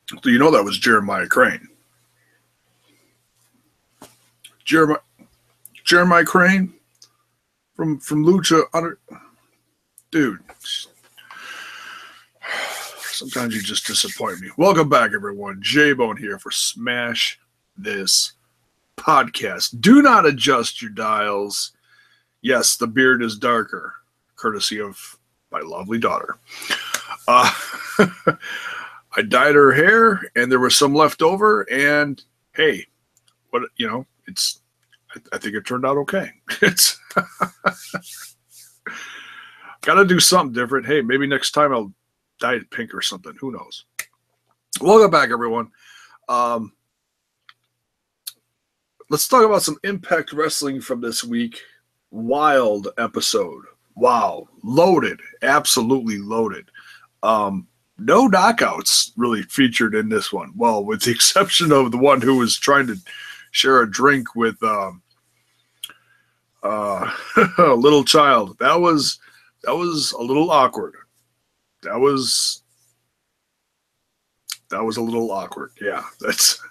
Do you know that was Jeremiah Crane? Jeremiah Crane from Lucha Under. Dude, sometimes you just disappoint me. Welcome back, everyone. J-Bone here for Smash This Podcast. Do not adjust your dials. Yes, the beard is darker, courtesy of my lovely daughter. I dyed her hair, and there was some left over, and hey, I think it turned out okay. It's got to do something different. Hey, maybe next time I'll dye it pink or something. Who knows? Welcome back, everyone. Let's talk about some Impact Wrestling from this week. Wild episode. Wow. Loaded. Absolutely loaded. No knockouts really featured in this one. Well, with the exception of the one who was trying to share a drink with a little child. That was a little awkward. That was a little awkward. Yeah, that's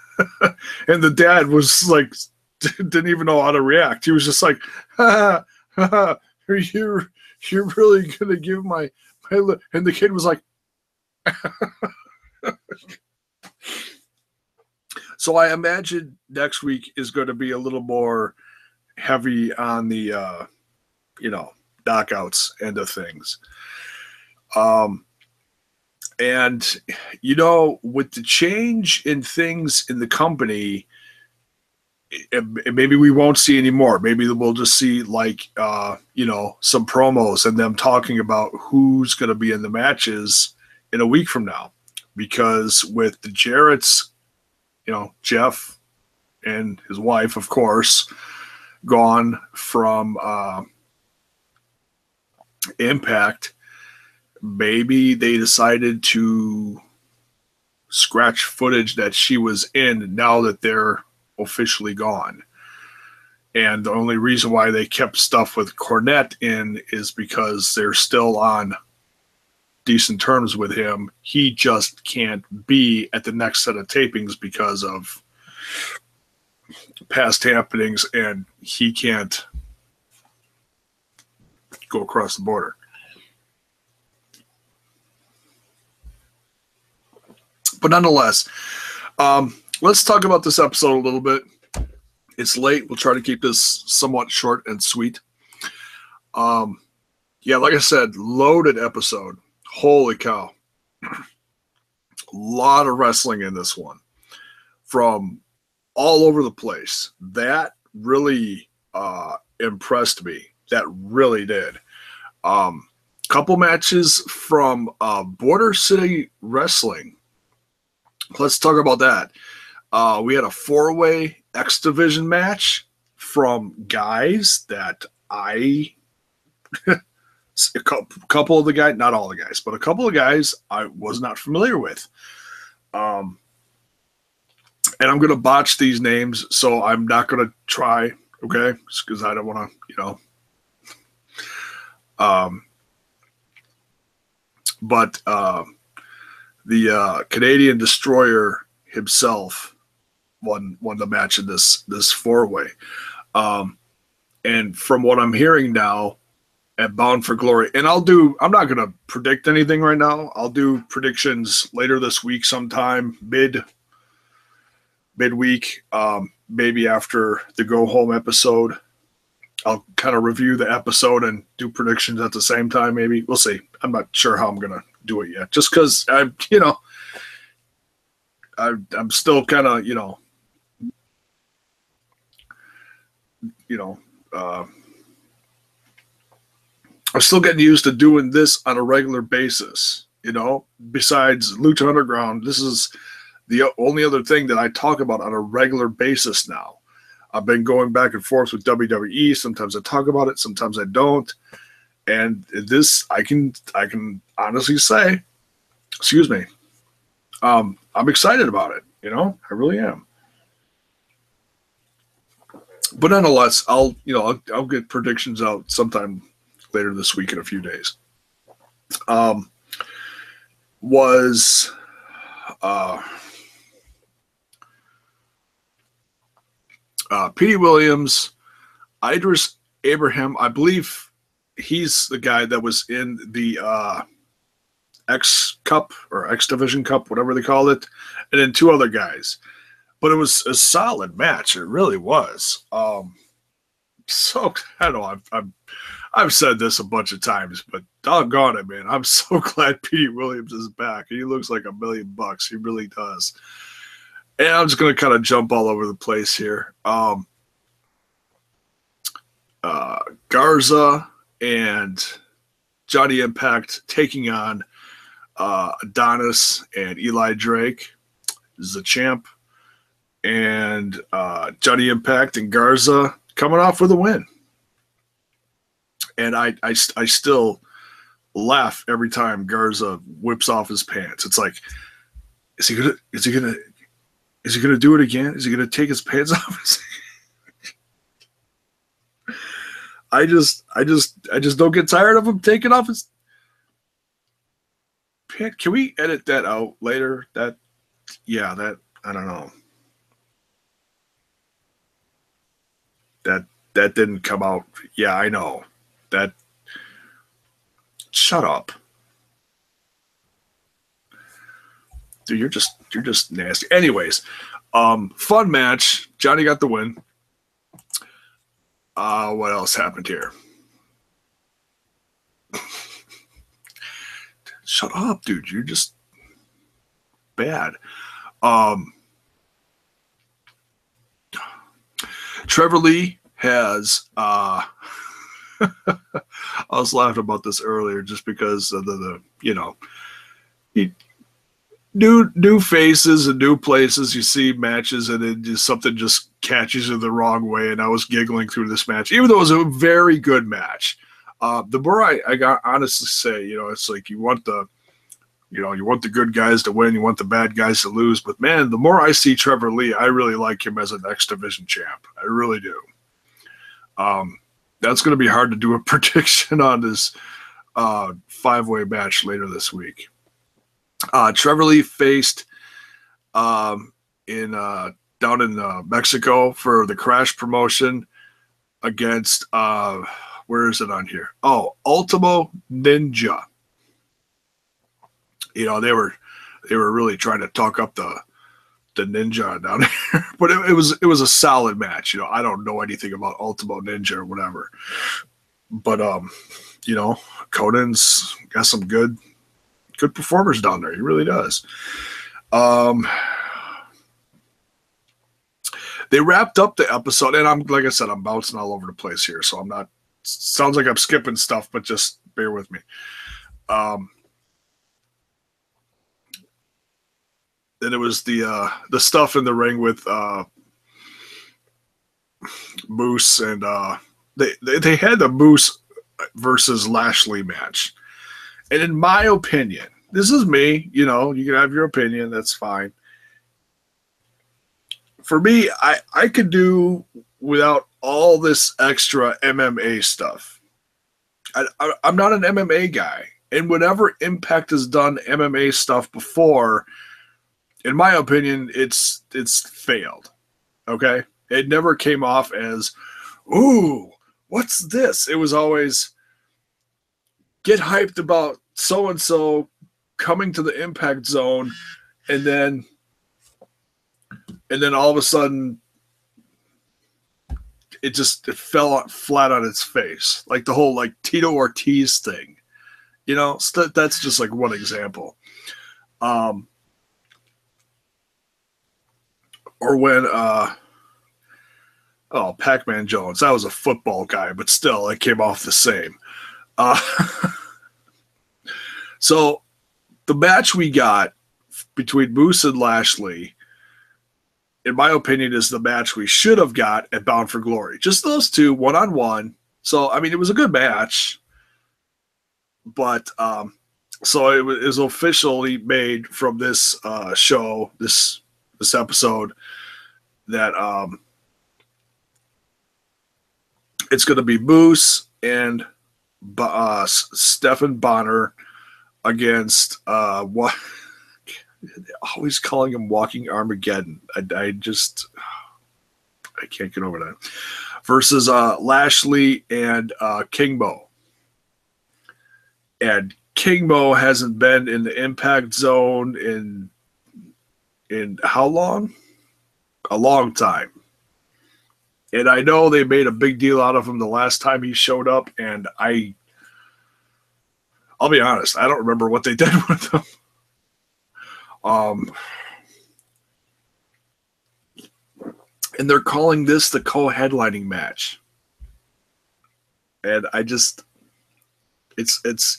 and the dad was like didn't even know how to react. He was just like, you're really gonna give my and the kid was like So I imagine next week is going to be a little more heavy on the knockouts end of things. And with the change in things in the company, maybe we won't see any more. Maybe we'll just see some promos and them talking about who's going to be in the matches in a week from now. Because with the Jarrett's, Jeff and his wife, of course, gone from Impact, maybe they decided to scratch footage that she was in now that they're officially gone. And the only reason why they kept stuff with Cornette in is because they're still on decent terms with him. He just can't be at the next set of tapings because of past happenings, and he can't go across the border. But nonetheless, let's talk about this episode a little bit. It's late. We'll try to keep this somewhat short and sweet. Like I said, loaded episode. Holy cow. A lot of wrestling in this one from all over the place. That really impressed me. That really did. Couple matches from Border City Wrestling. Let's talk about that. We had a 4-way X Division match from guys that a couple of the guys, not all the guys, but a couple of guys I was not familiar with. And I'm going to botch these names, so I'm not going to try, okay? Just because I don't want to, But the Canadian Destroyer himself won the match in this 4-way. And from what I'm hearing now, at Bound for Glory. And I'm not going to predict anything right now. I'll do predictions later this week sometime, midweek, maybe after the Go Home episode. I'll kind of review the episode and do predictions at the same time, maybe. We'll see. I'm not sure how I'm going to do it yet. Just because I'm still kind of, I'm still getting used to doing this on a regular basis, Besides Lucha Underground, this is the only other thing that I talk about on a regular basis now. I've been going back and forth with WWE. Sometimes I talk about it, sometimes I don't. And this, I can honestly say, excuse me, I'm excited about it. I really am. But nonetheless, I'll get predictions out sometime later this week in a few days. Petey Williams, Idris Abraham. I believe he's the guy that was in the X Cup or X Division Cup, whatever they called it, and then 2 other guys. But it was a solid match. It really was. So I don't know. I've said this a bunch of times, but doggone it, man! I'm so glad Petey Williams is back. He looks like $1 million. He really does. And I'm just gonna kind of jump all over the place here. Garza and Johnny Impact taking on Adonis and Eli Drake. This is the champ. And Johnny Impact and Garza coming off with a win. And I still laugh every time Garza whips off his pants. It's like, is he gonna do it again? Is he gonna take his pants off? I just don't get tired of him taking off his pants. Can we edit that out later? I don't know. That didn't come out. Yeah, I know. That. Shut up. Dude, you're just nasty. Anyways, fun match. Johnny got the win. What else happened here? Shut up, dude. You're just bad. Trevor Lee has I was laughing about this earlier just because of the new faces and new places. You see matches and then just something just catches you the wrong way, and I was giggling through this match, even though it was a very good match. The more I got honestly say, it's like you want the good guys to win, you want the bad guys to lose. But man, the more I see Trevor Lee, I really like him as an X Division champ. I really do. That's going to be hard to do a prediction on this 5-way match later this week. Trevor Lee faced down in Mexico for the Crash promotion against where is it on here? Oh, Ultimo Ninja. They were really trying to talk up the Ninja down here, but it was a solid match. I don't know anything about Ultimo Ninja or whatever, but Conan's got some good performers down there. He really does. They wrapped up the episode, and like I said, I'm bouncing all over the place here, so I'm not. Sounds like I'm skipping stuff, but just bear with me. Then it was the stuff in the ring with Moose, and they had the Moose versus Lashley match. And in my opinion, this is me, you can have your opinion, that's fine. For me, I could do without all this extra MMA stuff. I'm not an MMA guy. And whenever Impact has done MMA stuff before, in my opinion, it's failed. Okay? It never came off as, ooh, what's this? It was always get hyped about so-and-so coming to the Impact Zone, and then all of a sudden it fell flat on its face. Like the whole Tito Ortiz thing. That's just like one example. Or when Pac-Man Jones, that was a football guy, but still it came off the same. So the match we got between Moose and Lashley, in my opinion, is the match we should have got at Bound for Glory. Just those two, one-on-one. So, I mean, it was a good match. But, so it was officially made from this show, this episode, that it's going to be Moose and Stephan Bonner against what always calling him Walking Armageddon. I can't get over that. Versus Lashley and King Mo. And King Mo hasn't been in the Impact Zone in how long? A long time. And I know they made a big deal out of him the last time he showed up, and I'll be honest, I don't remember what they did with him. And they're calling this the co-headlining match. And it's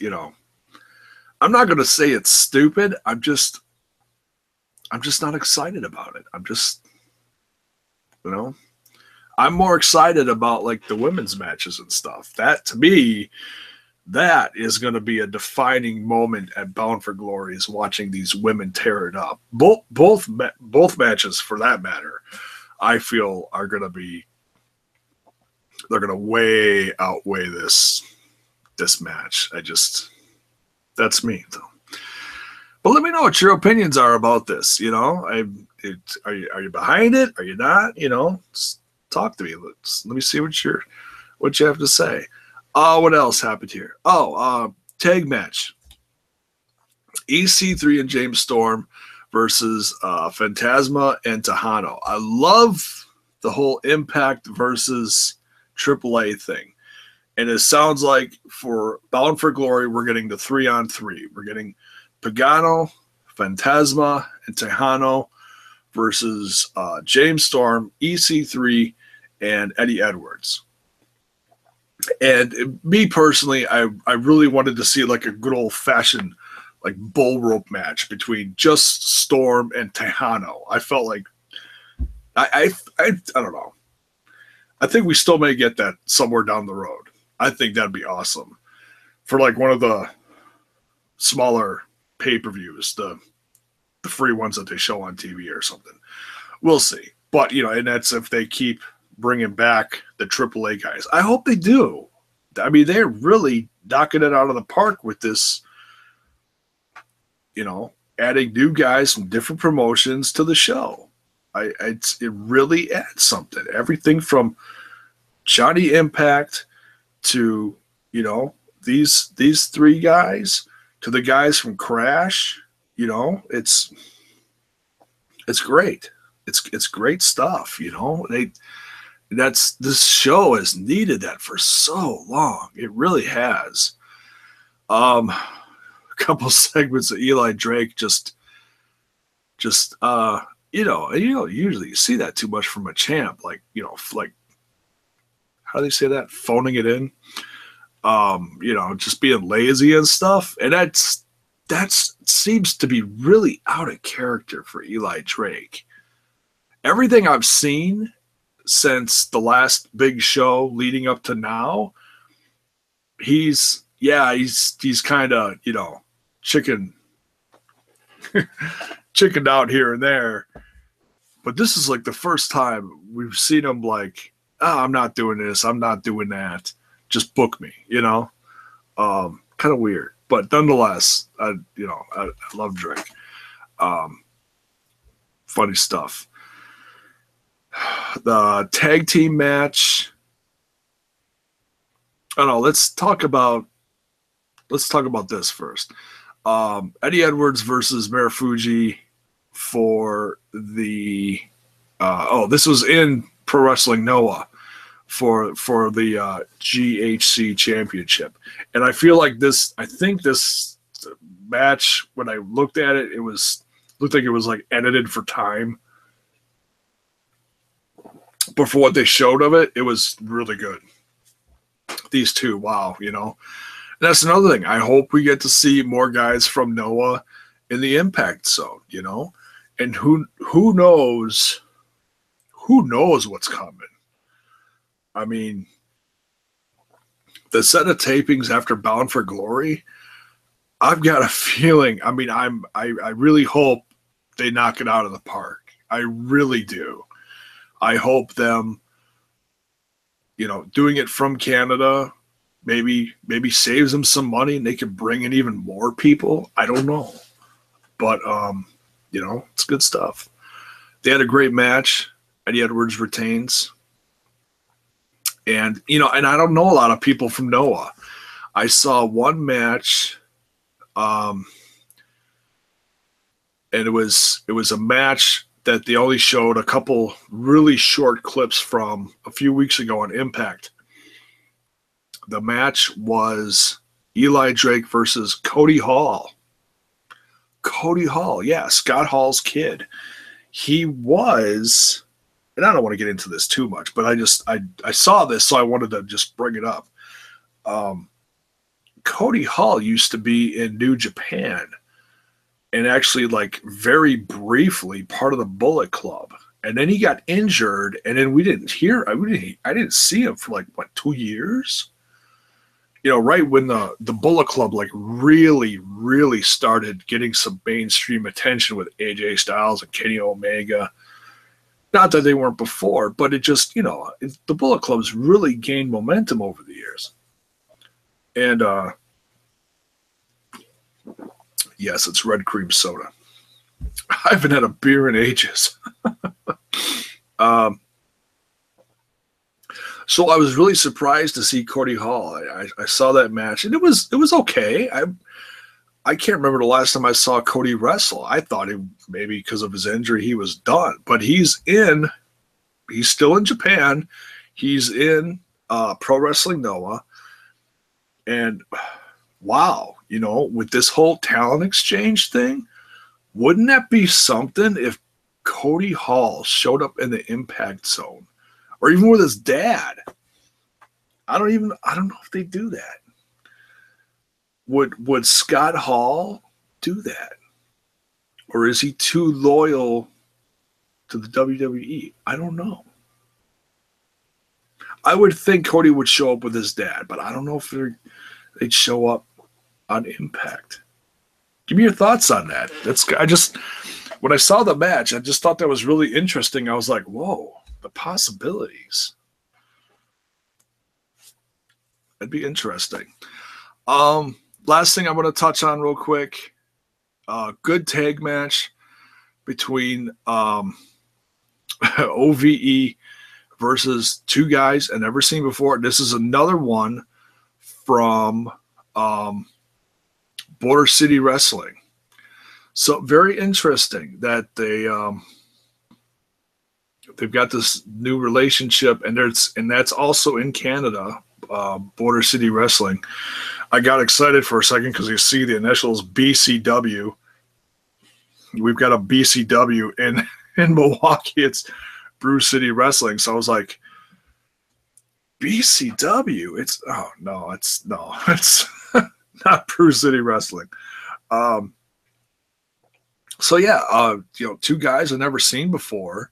I'm not going to say it's stupid. I'm just not excited about it. I'm more excited about like the women's matches and stuff. That to me, that is going to be a defining moment at Bound for Glory, is watching these women tear it up. Both matches, for that matter, I feel are going to be. They're going to way outweigh this match. That's me. So. But let me know what your opinions are about this. Are you behind it? Are you not? Just talk to me. Let me see what you have to say. What else happened here? Tag match. EC3 and James Storm versus Phantasma and Tejano. I love the whole Impact versus AAA thing. And it sounds like for Bound for Glory, we're getting the 3-on-3. We're getting Pagano, Phantasma, and Tejano versus James Storm, EC3, and Eddie Edwards. And me personally, I really wanted to see like a good old-fashioned like bull rope match between just Storm and Tejano. I felt like I don't know. I think we still may get that somewhere down the road. I think that'd be awesome for like one of the smaller pay-per-views, the free ones that they show on TV or something. We'll see. But, and that's if they keep bringing back the AAA guys. I hope they do. I mean, they're really knocking it out of the park with this, adding new guys from different promotions to the show. It really adds something. Everything from Johnny Impact to, these three guys to the guys from Crash, it's great. It's great stuff, this show has needed that for so long. It really has. A couple segments of Eli Drake just you don't usually see that too much from a champ, like how do they say that? Phoning it in. Just being lazy and stuff. And that seems to be really out of character for Eli Drake. Everything I've seen since the last big show leading up to now, he's kind of, chickened out here and there. But this is like the first time we've seen him like, I'm not doing this, I'm not doing that. Just book me, kind of weird. But nonetheless, I love Drake. Funny stuff. The tag team match. Let's talk about this first. Eddie Edwards versus Marufuji for the this was in Pro Wrestling Noah for the GHC championship. And I feel like this match, when I looked at it, looked like it was like edited for time. But for what they showed of it, it was really good. These two, wow, And that's another thing. I hope we get to see more guys from Noah in the Impact Zone, And who knows what's coming. I mean, the set of tapings after Bound for Glory, I've got a feeling. I mean, I really hope they knock it out of the park. I really do. I hope them, doing it from Canada, maybe saves them some money and they can bring in even more people. I don't know. But, it's good stuff. They had a great match. Eddie Edwards retains. And, you know, and I don't know a lot of people from Noah. I saw one match, and it was a match that they only showed a couple really short clips from a few weeks ago on Impact. The match was Eli Drake versus Cody Hall. Cody Hall, yeah, Scott Hall's kid. He was, and I don't want to get into this too much, but I saw this, so I wanted to just bring it up. Cody Hall used to be in New Japan, and actually, like, very briefly part of the Bullet Club. And then he got injured, and then I didn't see him for, like, what, 2 years? You know, right when the Bullet Club, like, really, really started getting some mainstream attention with AJ Styles and Kenny Omega. Not that they weren't before, but it just, you know, the Bullet Club's really gained momentum over the years. And, yes, it's red cream soda. I haven't had a beer in ages. So I was really surprised to see Cody Hall. I saw that match, and it was okay. I can't remember the last time I saw Cody wrestle. I thought maybe because of his injury he was done, but he's still in Japan. He's in Pro Wrestling Noah, and wow, you know, with this whole talent exchange thing, wouldn't that be something if Cody Hall showed up in the Impact Zone, or even with his dad? I don't know if they do that. Would Scott Hall do that? Or is he too loyal to the WWE? I don't know. I would think Cody would show up with his dad, but I don't know if they'd show up on Impact. Give me your thoughts on that. When I saw the match, I just thought that was really interesting. I was like, whoa, the possibilities. That'd be interesting. Last thing I want to touch on real quick. Good tag match between OVE versus two guys I've never seen before. This is another one from Border City Wrestling. So very interesting that they've got this new relationship, and that's also in Canada, Border City Wrestling. I got excited for a second because you see the initials BCW. We've got a BCW in Milwaukee. It's Brew City Wrestling. So I was like, BCW? It's not Brew City Wrestling. So yeah, you know, two guys I've never seen before,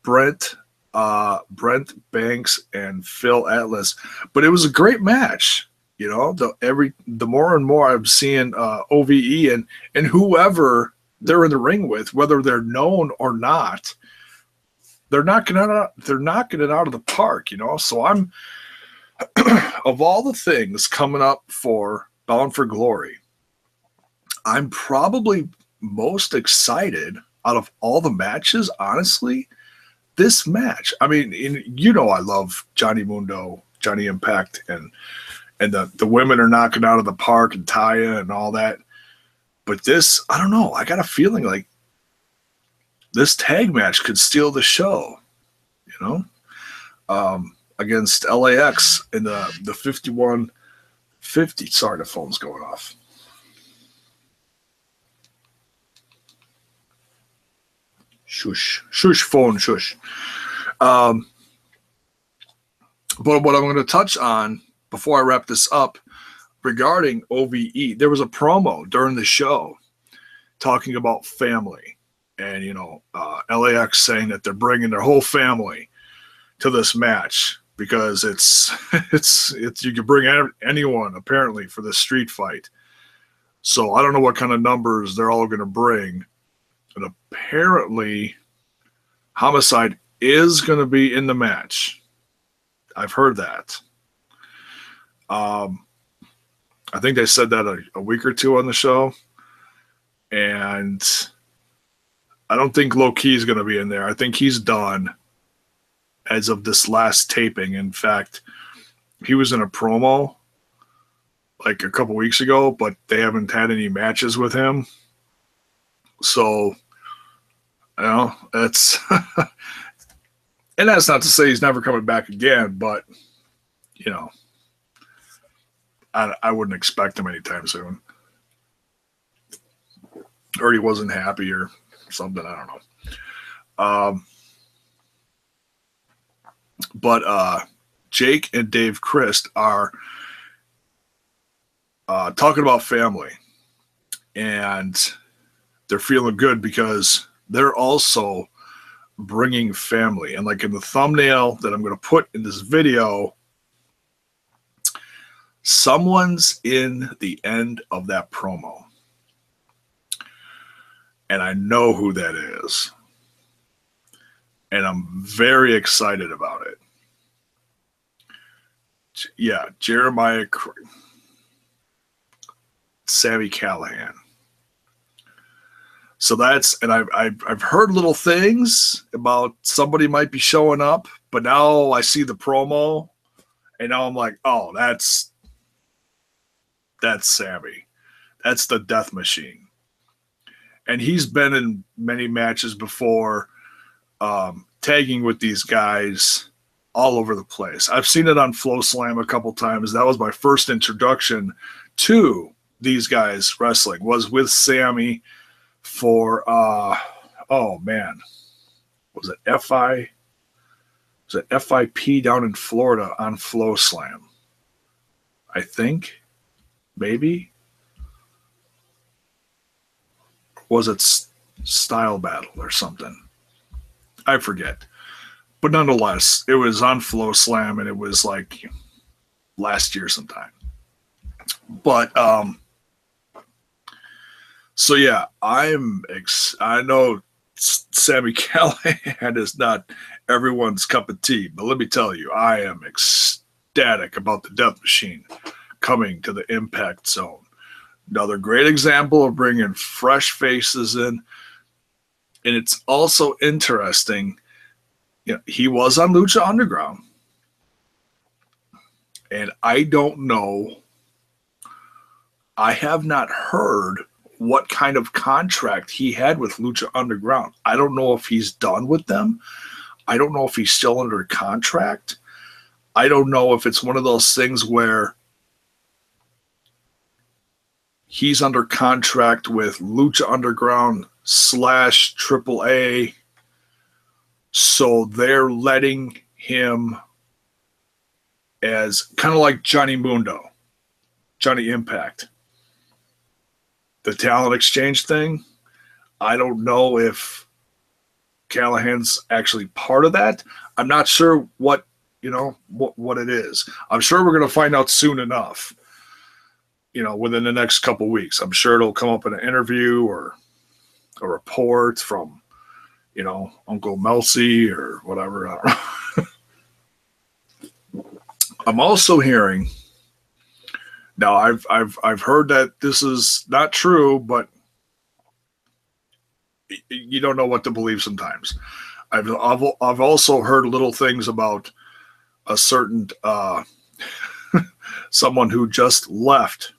Brent Banks and Phil Atlas. But it was a great match. You know, the more and more I'm seeing OVE and whoever they're in the ring with, whether they're known or not, they're knocking it out of the park. You know, so I'm of all the things coming up for Bound for Glory, I'm probably most excited out of all the matches, honestly, this match. I mean, you know, I love Johnny Mundo, Johnny Impact, and the women are knocking out of the park, and Taya and all that. But this, I don't know. I got a feeling like this tag match could steal the show, you know, against LAX in the 5150. Sorry, the phone's going off. Shush, phone, shush. But what I'm going to touch on before I wrap this up regarding OVE, there was a promo during the show talking about family, and you know, LAX saying that they're bringing their whole family to this match because it's you can bring anyone apparently for this street fight. So I don't know what kind of numbers they're all going to bring. And apparently, Homicide is going to be in the match. I've heard that. I think they said that a week or two on the show. And I don't think Low Key is going to be in there. I think he's done. as of this last taping. In fact, he was in a promo like a couple weeks ago, but they haven't had any matches with him. So, that's and that's not to say he's never coming back again, but I wouldn't expect him anytime soon. Or he wasn't happy or something. I don't know. But Jake and Dave Christ are talking about family. And they're feeling good because they're also bringing family. And like in the thumbnail that I'm going to put in this video, someone's in the end of that promo. And I know who that is. And I'm very excited about it. Yeah, Jeremiah, Sami Callihan. So that's, and I've heard little things about somebody might be showing up, but now I see the promo, and now I'm like, oh, that's Sami. That's the Death Machine. And he's been in many matches before, tagging with these guys all over the place. I've seen it on Flow Slam a couple times. That was my first introduction to these guys wrestling, was with Sami for oh man, was it FIP down in Florida on Flow Slam? I think, maybe. Was it Style Battle or something? I forget. But nonetheless, it was on Flow Slam, and it was like last year sometime. But so yeah, I know Sami Callihan is not everyone's cup of tea, but let me tell you, I am ecstatic about the Death Machine coming to the Impact Zone. Another great example of bringing fresh faces in. And it's also interesting, he was on Lucha Underground. And I don't know, I have not heard what kind of contract he had with Lucha Underground. I don't know if he's done with them. I don't know if he's still under contract. I don't know if it's one of those things where he's under contract with Lucha Underground / AAA, so they're letting him as kind of like Johnny Mundo, Johnny Impact. The talent exchange thing, I don't know if Callahan's actually part of that. I'm not sure what it is. I'm sure we're going to find out soon enough, within the next couple weeks. I'm sure it'll come up in an interview or a report from, Uncle Melcy or whatever. I don't know. I'm also hearing, now I've heard that this is not true, but you don't know what to believe sometimes. I've also heard little things about a certain someone who just left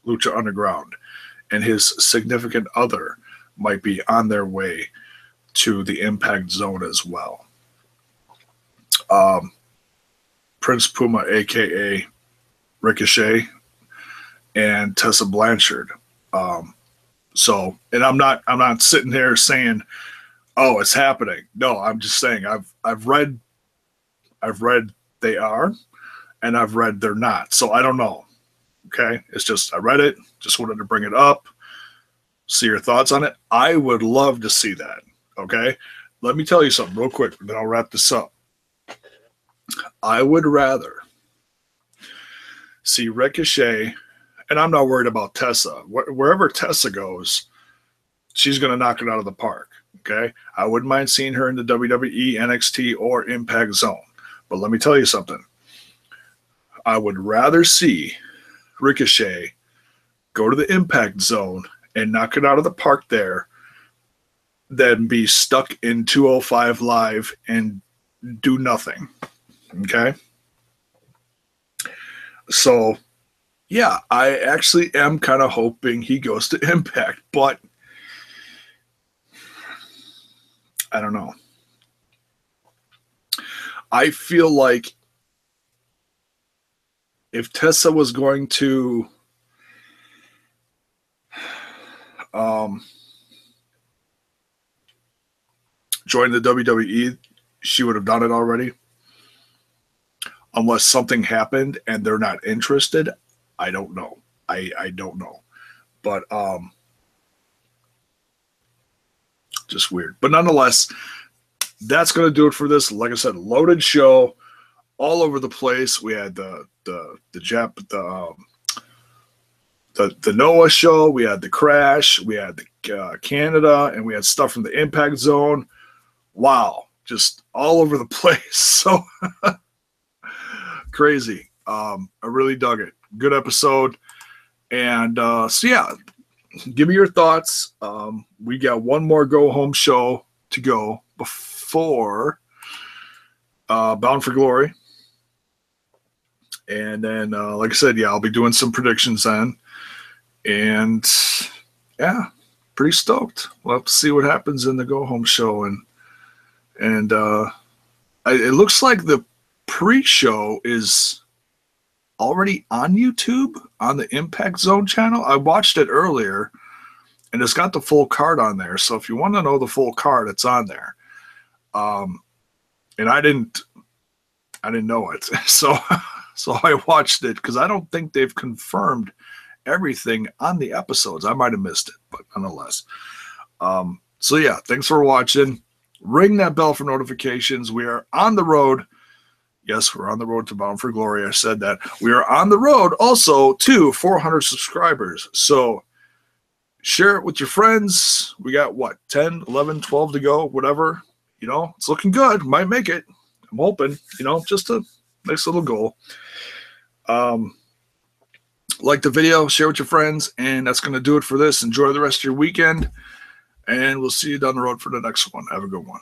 Lucha Underground, and his significant other might be on their way to the Impact Zone as well. Prince Puma, aka Ricochet, and Tessa Blanchard. So, and I'm not sitting there saying, "Oh, it's happening." No, I'm just saying I've read they are, and I've read they're not. So I don't know. Okay, it's just I read it. Just wanted to bring it up. See your thoughts on it. I would love to see that. Okay, let me tell you something real quick, then I'll wrap this up. I would rather see Ricochet, and I'm not worried about Tessa. Wherever Tessa goes, she's going to knock it out of the park. Okay, I wouldn't mind seeing her in the WWE, NXT, or Impact Zone. But let me tell you something. I would rather see Ricochet go to the Impact Zone and knock it out of the park there than be stuck in 205 Live and do nothing. Okay. So, yeah, I actually am kind of hoping he goes to Impact, but I don't know. I feel like if Tessa was going to join the WWE, she would have done it already. Unless something happened and they're not interested. I don't know. I don't know. But just weird. But nonetheless, that's going to do it for this. Like I said, loaded show all over the place. We had the Noah show. We had the Crash. We had the Canada, and we had stuff from the Impact Zone. Wow, just all over the place. So crazy. I really dug it. Good episode. And so yeah, give me your thoughts. We got one more go home show to go before Bound for Glory. And then, like I said, yeah, I'll be doing some predictions then. And yeah, pretty stoked. We'll have to see what happens in the go home show. And it looks like the pre-show is already on YouTube on the Impact Zone channel. I watched it earlier, and it's got the full card on there. So if you want to know the full card, it's on there. And I didn't know it, so I watched it because I don't think they've confirmed everything on the episodes. I might have missed it, but nonetheless. So yeah, thanks for watching. Ring that bell for notifications. We are on the road. Yes, we're on the road to Bound for Glory. I said that. We are on the road also to 400 subscribers. So share it with your friends. We got, 10, 11, 12 to go, whatever. It's looking good. Might make it. I'm hoping, just a nice little goal. Like the video, share with your friends, and that's going to do it for this. Enjoy the rest of your weekend, and we'll see you down the road for the next one. Have a good one.